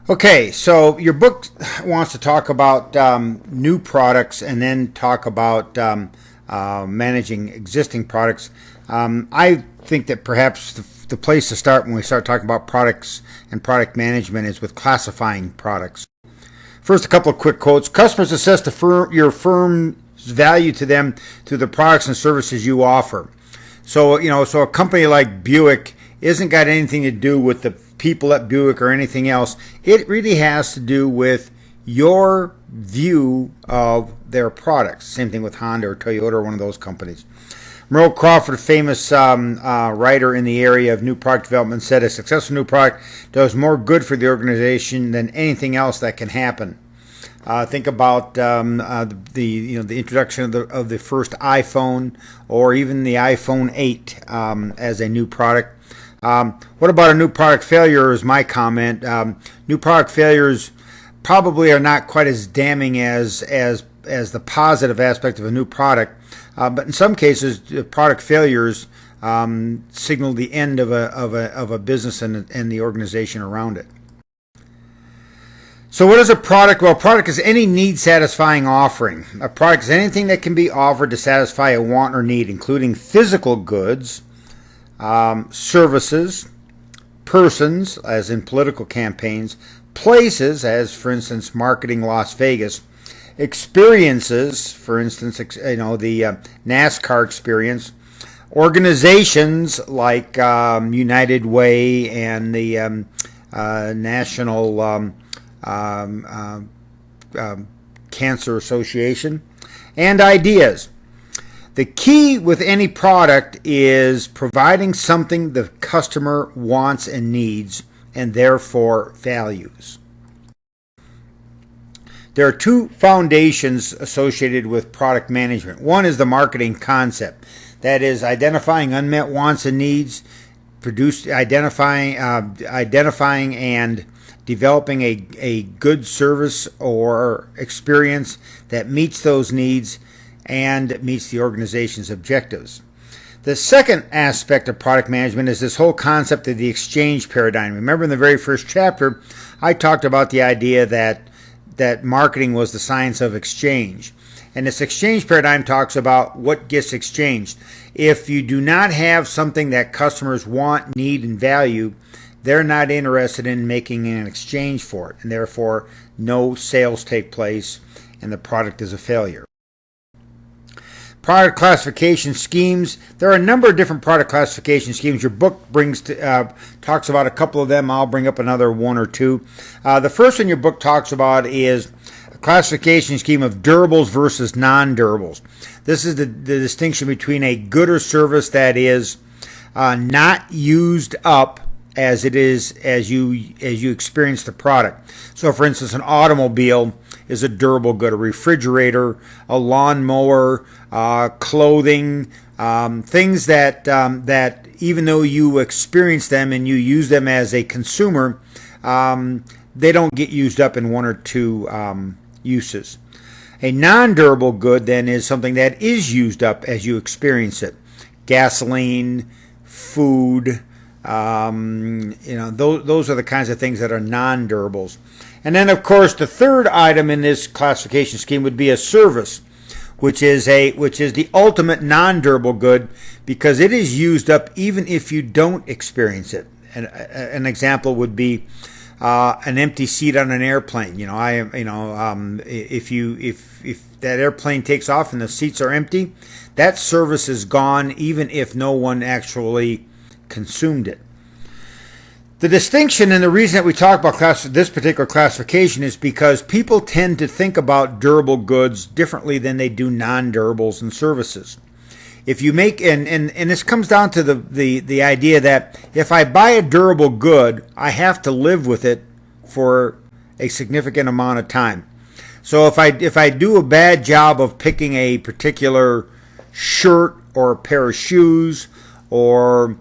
Okay, so your book wants to talk about new products and then talk about managing existing products. I think that perhaps the place to start when we start talking about products and product management is with classifying products. First, a couple of quick quotes. Customers assess your firm's value to them through the products and services you offer. So, so a company like Buick isn't got anything to do with the people at Buick or anything else. It really has to do with your view of their products. Same thing with Honda or Toyota or one of those companies. Merle Crawford, a famous writer in the area of new product development, said a successful new product does more good for the organization than anything else that can happen. Think about the introduction of the first iPhone or even the iPhone 8 as a new product. What about a new product failure is my comment. New product failures probably are not quite as damning as the positive aspect of a new product. But in some cases, product failures signal the end of a business and the organization around it. So what is a product? Well, a product is any need-satisfying offering. A product is anything that can be offered to satisfy a want or need, including physical goods, services, persons, as in political campaigns, places, as for instance marketing Las Vegas, experiences, for instance, the NASCAR experience, organizations like United Way and the National Cancer Association, and ideas. The key with any product is providing something the customer wants and needs and therefore values. There are two foundations associated with product management. One is the marketing concept. That is identifying unmet wants and needs, identifying and developing a good service or experience that meets those needs and meets the organization's objectives. The second aspect of product management is this whole concept of the exchange paradigm. Remember in the very first chapter, I talked about the idea that marketing was the science of exchange. And this exchange paradigm talks about what gets exchanged. If you do not have something that customers want, need, and value, they're not interested in making an exchange for it. And therefore, no sales take place and the product is a failure. Product classification schemes. There are a number of different product classification schemes. Your book talks about a couple of them. I'll bring up another one or two. The first one your book talks about is a classification scheme of durables versus non-durables. This is the distinction between a good or service that is not used up as it is as you experience the product. So, for instance, an automobile is a durable good. A refrigerator, a lawnmower, clothing, things that even though you experience them and you use them as a consumer, they don't get used up in one or two uses. A non-durable good then is something that is used up as you experience it. Gasoline, food, those are the kinds of things that are non-durables. And then, of course, the third item in this classification scheme would be a service, which is the ultimate non-durable good because it is used up even if you don't experience it. And an example would be an empty seat on an airplane. If that airplane takes off and the seats are empty, that service is gone even if no one actually consumed it. The distinction and the reason that we talk about this particular classification is because people tend to think about durable goods differently than they do non-durables and services. If you make and this comes down to the idea that if I buy a durable good, I have to live with it for a significant amount of time. So if I do a bad job of picking a particular shirt or a pair of shoes or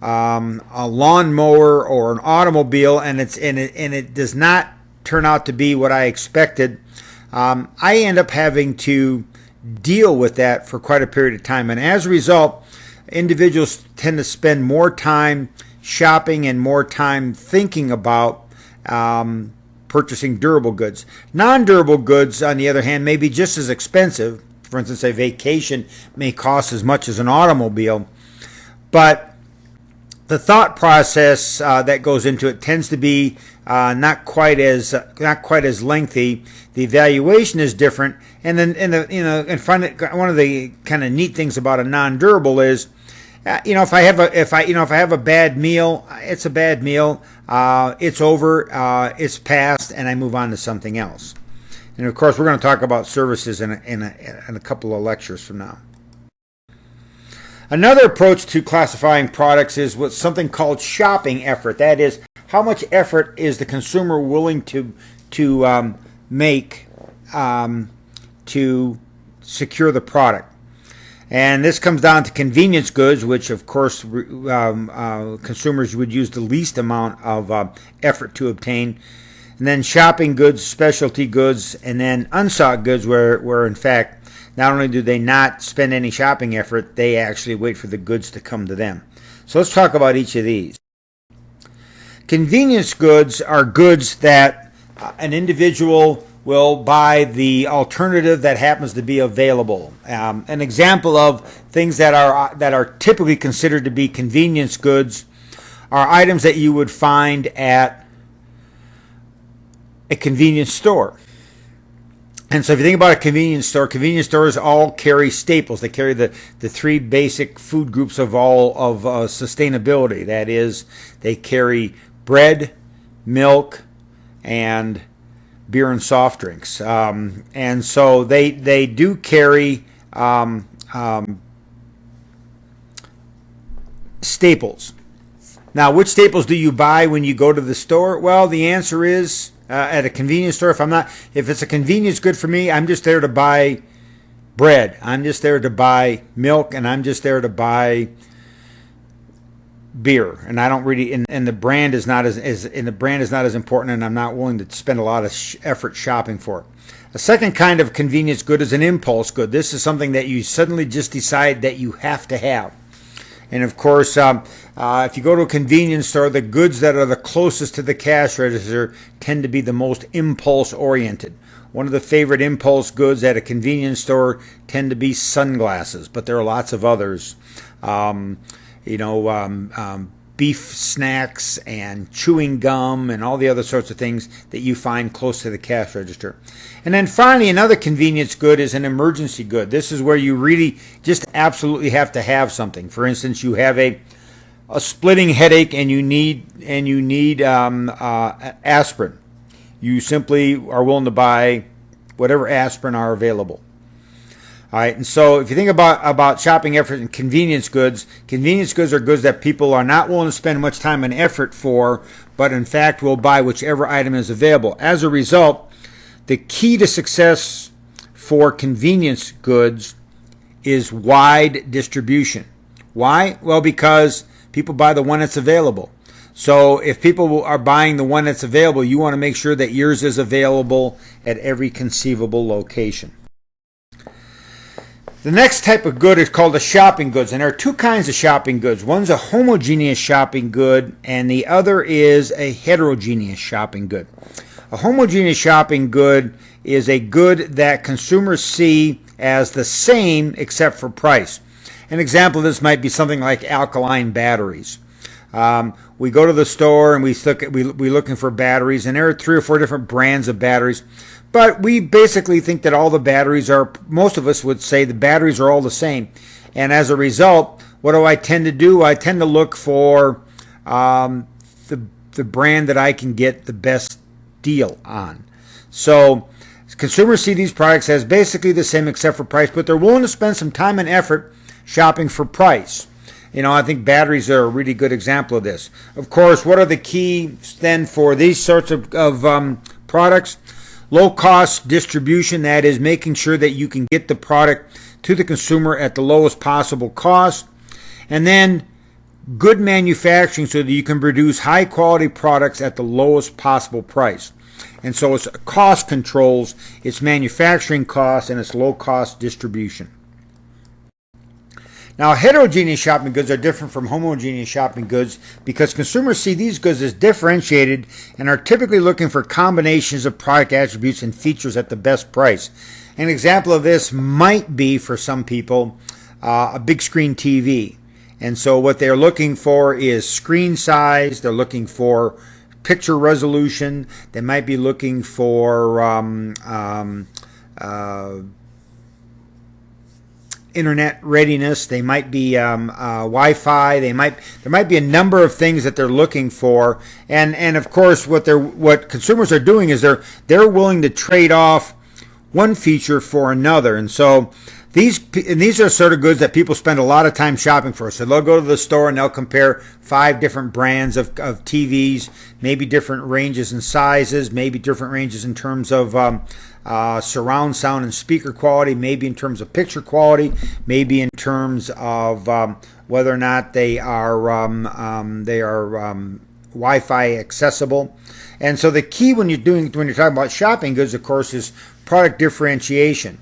a lawnmower or an automobile, and it does not turn out to be what I expected, I end up having to deal with that for quite a period of time. And as a result, individuals tend to spend more time shopping and more time thinking about purchasing durable goods. Non-durable goods, on the other hand, may be just as expensive. For instance, a vacation may cost as much as an automobile, but the thought process that goes into it tends to be not quite as lengthy. The evaluation is different, and then one of the kind of neat things about a non-durable is, if I have a bad meal, it's a bad meal. It's over. It's past, and I move on to something else. And of course, we're going to talk about services in a couple of lectures from now. Another approach to classifying products is what's something called shopping effort. That is, how much effort is the consumer willing to make to secure the product? And this comes down to convenience goods, which of course consumers would use the least amount of effort to obtain. And then shopping goods, specialty goods, and then unsought goods where in fact not only do they not spend any shopping effort, they actually wait for the goods to come to them. So let's talk about each of these. Convenience goods are goods that an individual will buy the alternative that happens to be available. An example of things that are typically considered to be convenience goods are items that you would find at a convenience store. And so if you think about a convenience stores all carry staples. They carry the three basic food groups of sustainability. That is, they carry bread, milk, and beer and soft drinks. And so they do carry staples. Now, which staples do you buy when you go to the store? Well, the answer is at a convenience store. If it's a convenience good for me, I'm just there to buy bread. I'm just there to buy milk, and I'm just there to buy beer. And I don't really, and the brand is not as important, and I'm not willing to spend a lot of effort shopping for it. A second kind of convenience good is an impulse good. This is something that you suddenly just decide that you have to have. And of course, if you go to a convenience store, the goods that are the closest to the cash register tend to be the most impulse oriented. One of the favorite impulse goods at a convenience store tend to be sunglasses, but there are lots of others. Beef snacks and chewing gum and all the other sorts of things that you find close to the cash register. And then finally, another convenience good is an emergency good. This is where you really just absolutely have to have something. For instance, you have a splitting headache and you need aspirin. You simply are willing to buy whatever aspirin are available. All right, and so if you think about shopping effort and convenience goods are goods that people are not willing to spend much time and effort for, but in fact will buy whichever item is available. As a result, the key to success for convenience goods is wide distribution. Why? Well, because people buy the one that's available. So if people are buying the one that's available, you want to make sure that yours is available at every conceivable location. The next type of good is called a shopping goods, and there are two kinds of shopping goods. One's a homogeneous shopping good, and the other is a heterogeneous shopping good. A homogeneous shopping good is a good that consumers see as the same except for price. An example of this might be something like alkaline batteries. We go to the store and we're looking for batteries, and there are 3 or 4 different brands of batteries. But we basically think that all the batteries most of us would say the batteries are all the same. And as a result, what do I tend to do? I tend to look for the brand that I can get the best deal on. So consumers see these products as basically the same except for price, but they're willing to spend some time and effort shopping for price. I think batteries are a really good example of this. Of course, what are the keys then for these sorts of products? Low-cost distribution, that is making sure that you can get the product to the consumer at the lowest possible cost. And then good manufacturing so that you can produce high-quality products at the lowest possible price. And so it's cost controls, it's manufacturing costs, and it's low-cost distribution. Now, heterogeneous shopping goods are different from homogeneous shopping goods because consumers see these goods as differentiated and are typically looking for combinations of product attributes and features at the best price. An example of this might be, for some people, a big screen TV. And so what they're looking for is screen size, they're looking for picture resolution, they might be looking for internet readiness, they might be Wi-Fi, there might be a number of things that they're looking for, and of course what consumers are doing is they're willing to trade off one feature for another. And so these are sort of goods that people spend a lot of time shopping for. So they'll go to the store and they'll compare 5 different brands of TVs, maybe different ranges and sizes, maybe different ranges in terms of surround sound and speaker quality, maybe in terms of picture quality, maybe in terms of whether or not they are Wi-Fi accessible. And so the key when you're talking about shopping goods, of course, is product differentiation.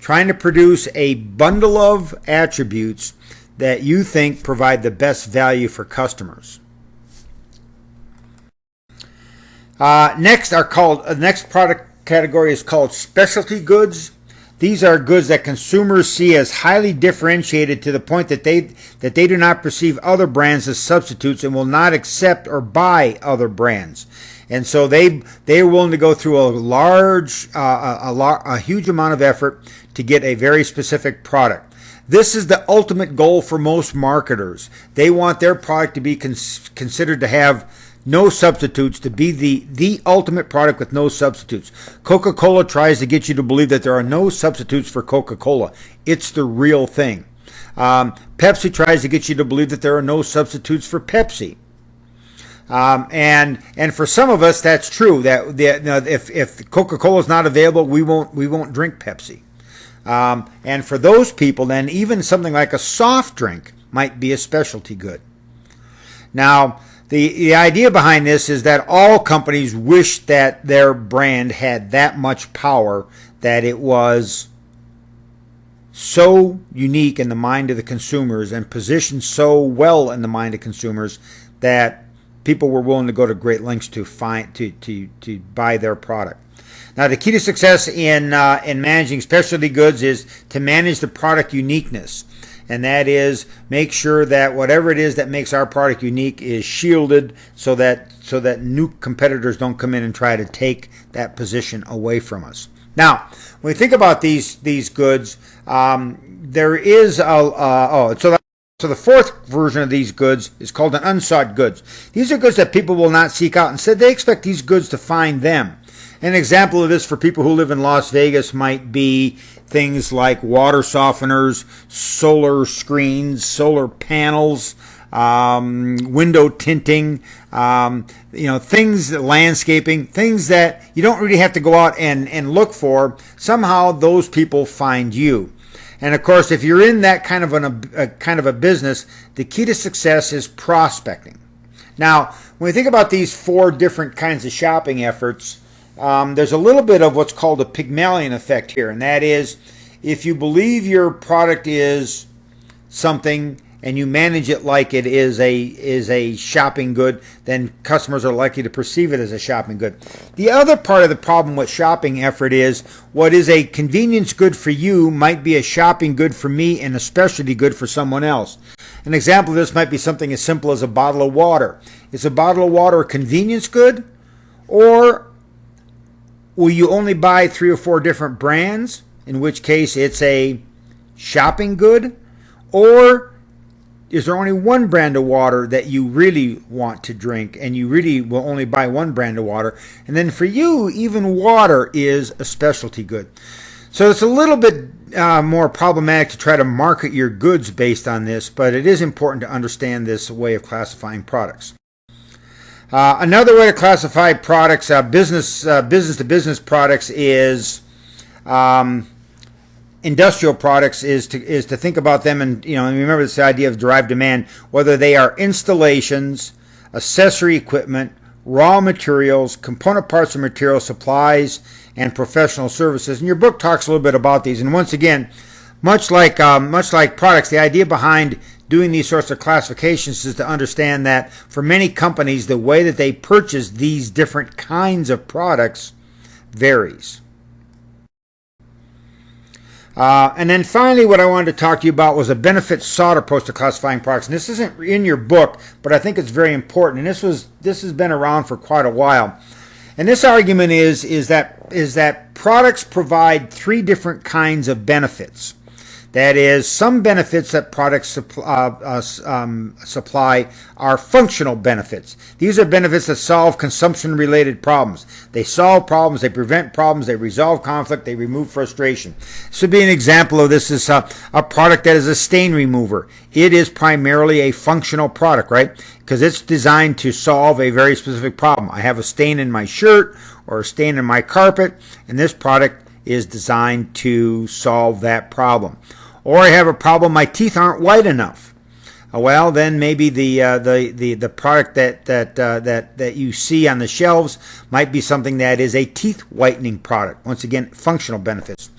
Trying to produce a bundle of attributes that you think provide the best value for customers. Next product category is called specialty goods. These are goods that consumers see as highly differentiated to the point that they do not perceive other brands as substitutes and will not accept or buy other brands. And so they are willing to go through a huge amount of effort to get a very specific product. This is the ultimate goal for most marketers. They want their product to be considered to have no substitutes, to be the ultimate product with no substitutes. Coca-Cola tries to get you to believe that there are no substitutes for Coca-Cola. It's the real thing. Pepsi tries to get you to believe that there are no substitutes for Pepsi. And for some of us, that's true. That if Coca-Cola is not available, we won't drink Pepsi. And for those people, then even something like a soft drink might be a specialty good. Now, the idea behind this is that all companies wish that their brand had that much power, that it was so unique in the mind of the consumers and positioned so well in the mind of consumers that people were willing to go to great lengths to buy their product. Now, the key to success in managing specialty goods is to manage the product uniqueness, and that is make sure that whatever it is that makes our product unique is shielded so that new competitors don't come in and try to take that position away from us. Now, when we think about these goods, there is so the fourth version of these goods is called an unsought goods. These are goods that people will not seek out. Instead, they expect these goods to find them. An example of this for people who live in Las Vegas might be things like water softeners, solar screens, solar panels, window tinting, things, landscaping, things that you don't really have to go out and look for. Somehow those people find you. And of course, if you're in that kind of a business, the key to success is prospecting. Now, when we think about these 4 different kinds of shopping efforts, there's a little bit of what's called a Pygmalion effect here, and that is if you believe your product is something and you manage it like it is a shopping good, then customers are likely to perceive it as a shopping good. The other part of the problem with shopping effort is what is a convenience good for you might be a shopping good for me and a specialty good for someone else. An example of this might be something as simple as a bottle of water. Is a bottle of water a convenience good, or will you only buy 3 or 4 different brands, in which case it's a shopping good? Or is there only one brand of water that you really want to drink and you really will only buy one brand of water? And then for you, even water is a specialty good. So it's a little bit more problematic to try to market your goods based on this, but it is important to understand this way of classifying products. Another way to classify products, business-to-business products, is industrial products. Is to think about them, and remember this idea of derived demand. Whether they are installations, accessory equipment, raw materials, component parts or material supplies, and professional services. And your book talks a little bit about these. And once again, much like products, the idea behind doing these sorts of classifications is to understand that for many companies, the way that they purchase these different kinds of products varies. And then finally, what I wanted to talk to you about was a benefit sought approach to classifying products. And this isn't in your book, but I think it's very important. And this has been around for quite a while. And this argument is that products provide three different kinds of benefits. That is, some benefits that products supply are functional benefits. These are benefits that solve consumption-related problems. They solve problems, they prevent problems, they resolve conflict, they remove frustration. This would be an example of this is a product that is a stain remover. It is primarily a functional product, right? Because it's designed to solve a very specific problem. I have a stain in my shirt or a stain in my carpet, and this product is designed to solve that problem. Or I have a problem, my teeth aren't white enough. Well, then maybe the product that you see on the shelves might be something that is a teeth whitening product. Once again, functional benefits.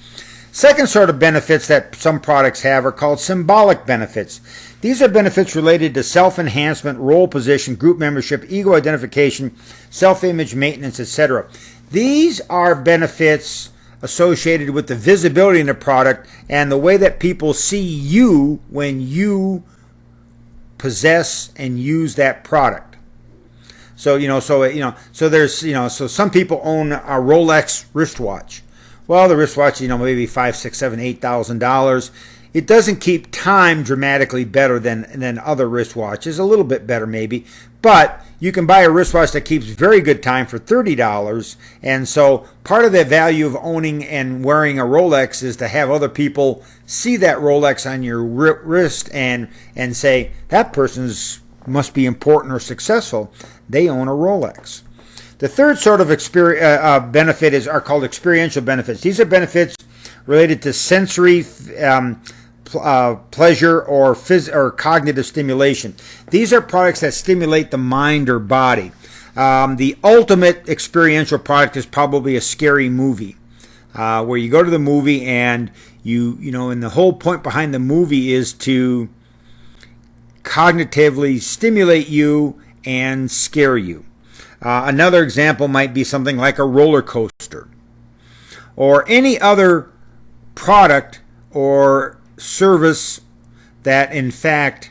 Second sort of benefits that some products have are called symbolic benefits. These are benefits related to self-enhancement, role position, group membership, ego identification, self-image maintenance, etc. These are benefits associated with the visibility in the product and the way that people see you when you possess and use that product. So so some people own a Rolex wristwatch. Well, the wristwatch, maybe $5,000, $6,000, $7,000, $8,000. It doesn't keep time dramatically better than other wristwatches. A little bit better maybe, but you can buy a wristwatch that keeps very good time for $30. And so part of the value of owning and wearing a Rolex is to have other people see that Rolex on your wrist and say, that person must be important or successful. They own a Rolex. The third sort of benefit are called experiential benefits. These are benefits related to sensory pleasure or cognitive stimulation. These are products that stimulate the mind or body. The ultimate experiential product is probably a scary movie, where you go to the movie and and the whole point behind the movie is to cognitively stimulate you and scare you. Another example might be something like a roller coaster or any other product or service that in fact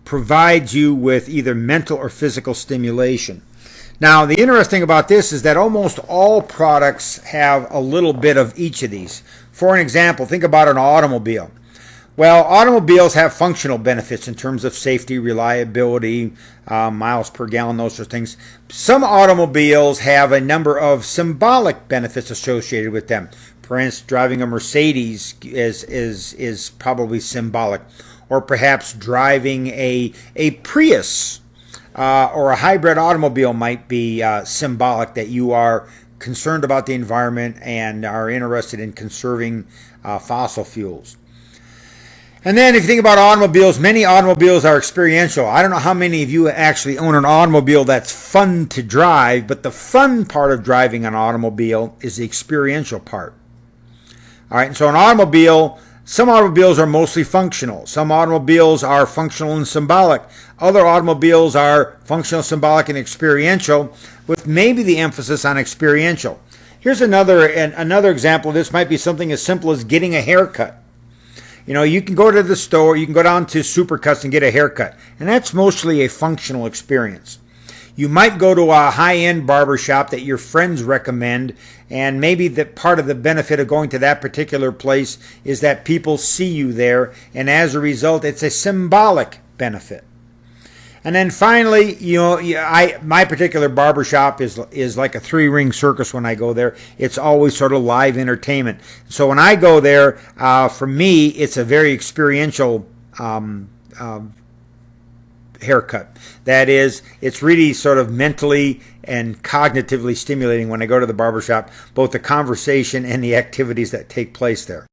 provides you with either mental or physical stimulation. Now, the interesting about this is that almost all products have a little bit of each of these. For an example, think about an automobile. Well, automobiles have functional benefits in terms of safety, reliability, miles per gallon, those sorts of things. Some automobiles have a number of symbolic benefits associated with them. For instance, driving a Mercedes is probably symbolic. Or perhaps driving a Prius or a hybrid automobile might be symbolic, that you are concerned about the environment and are interested in conserving fossil fuels. And then if you think about automobiles, many automobiles are experiential. I don't know how many of you actually own an automobile that's fun to drive, but the fun part of driving an automobile is the experiential part. All right, and so some automobiles are mostly functional. Some automobiles are functional and symbolic. Other automobiles are functional, symbolic, and experiential, with maybe the emphasis on experiential. Here's another example. This might be something as simple as getting a haircut. You can go to the store, you can go down to Supercuts and get a haircut, and that's mostly a functional experience. You might go to a high-end barber shop that your friends recommend, and maybe that part of the benefit of going to that particular place is that people see you there, and as a result, it's a symbolic benefit. And then finally, my particular barber shop is like a three-ring circus when I go there. It's always sort of live entertainment. So when I go there, for me, it's a very experiential haircut. That is, it's really sort of mentally and cognitively stimulating when I go to the barber shop, both the conversation and the activities that take place there.